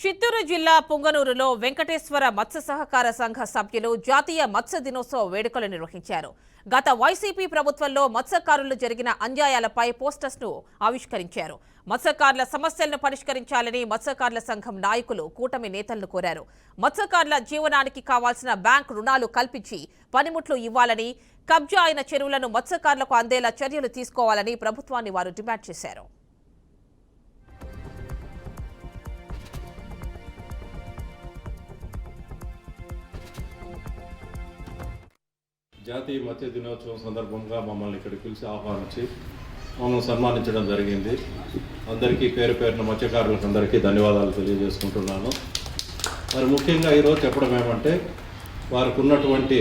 చిత్తూరు జిల్లా పుంగనూరులో వెంకటేశ్వర మత్స్య సహకార సంఘ సభ్యులు జాతీయ మత్స్య దినోత్సవ వేడుకలు నిర్వహించారు. గత వైసీపీ ప్రభుత్వంలో మత్స్యకారులు జరిగిన అన్యాయాలపై పోస్టర్స్ ను ఆవిష్కరించారు. మత్స్యకారుల సమస్యలను పరిష్కరించాలని మత్స్యకారుల సంఘం నాయకులు కూటమి నేతలను కోరారు. మత్స్యకారుల జీవనానికి కావాల్సిన బ్యాంకు రుణాలు కల్పించి పనిముట్లు ఇవ్వాలని, కబ్జా అయిన చెరువులను మత్స్యకారులకు అందేలా చర్యలు తీసుకోవాలని ప్రభుత్వాన్ని వారు డిమాండ్ చేశారు. జాతీయ మత్స్య దినోత్సవం సందర్భంగా మమ్మల్ని ఇక్కడికి పిలిచి ఆహ్వానించి మమ్మల్ని సన్మానించడం జరిగింది. అందరికీ పేరు పేరున మత్స్యకారులకు అందరికీ ధన్యవాదాలు తెలియజేసుకుంటున్నాను. మరి ముఖ్యంగా ఈరోజు చెప్పడం ఏమంటే, వారికి ఉన్నటువంటి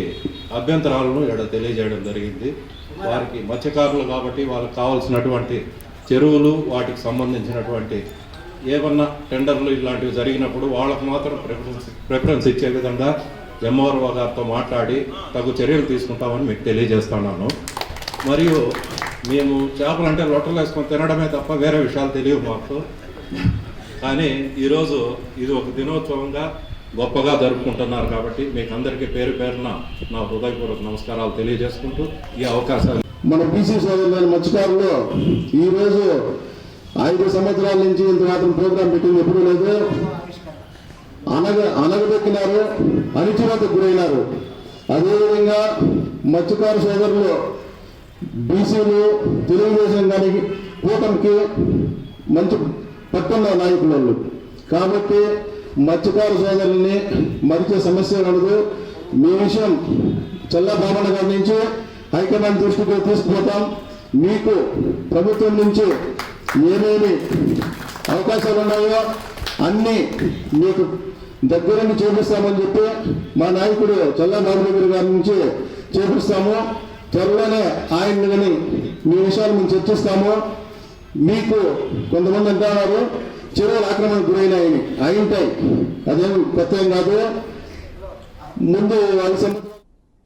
అభ్యంతరాలను ఇక్కడ తెలియజేయడం జరిగింది. వారికి మత్స్యకారులు కాబట్టి వాళ్ళకి కావాల్సినటువంటి చెరువులు, వాటికి సంబంధించినటువంటి ఏమన్నా టెండర్లు ఇలాంటివి జరిగినప్పుడు వాళ్ళకు మాత్రం ప్రిఫరెన్స్ ఇచ్చే విధంగా ఎంఆర్ఓ గారితో మాట్లాడి తగు చర్యలు తీసుకుంటామని మీకు తెలియజేస్తున్నాను. మరియు మేము చేపలు అంటే లొట్టలు వేసుకొని తినడమే తప్ప వేరే విషయాలు తెలియవు మాకు. కానీ ఈరోజు ఇది ఒక దినోత్సవంగా గొప్పగా జరుపుకుంటున్నారు కాబట్టి మీకు అందరికీ పేరు పేరున నా హృదయపూర్వక నమస్కారాలు తెలియజేసుకుంటూ ఈ అవకాశాలు మన బీసీ సోదరులైన మత్స్యకారులు ఈరోజు 5 సంవత్సరాల నుంచి ఇంత మాత్రం ప్రోగ్రాం పెట్టింది ఎప్పుడూ లేదు. అనగదొక్కినారు, అణిచివేతకు గురైనారు. అదేవిధంగా మత్స్యకారు సోదరులు బీసీలు తెలుగుదేశం కానీ కూటమికి మంచి పట్టున్న నాయకులు కాబట్టి మత్స్యకారు సోదరుల్ని మరిచే సమస్య ఉండదు. మీ విషయం చల్లబామణ గారి నుంచి హైకమాండ్ దృష్టికి తీసుకుపోతాం. మీకు ప్రభుత్వం నుంచి ఏమేమి అవకాశాలు ఉన్నాయో అన్నీ మీకు దగ్గరుండి చూపిస్తామని చెప్పి మా నాయకుడు చల్లా బాబునగర్ గారి నుంచి చూపిస్తాము. త్వరలోనే ఆయన్ని కానీ మీ విషయాలు మేము చర్చిస్తాము. మీకు కొంతమంది అంటున్నారు చెరువుల ఆక్రమణకు గురైనాయని. అయింటాయి, అదేం కొత్త ఏం కాదు. ముందు వాళ్ళ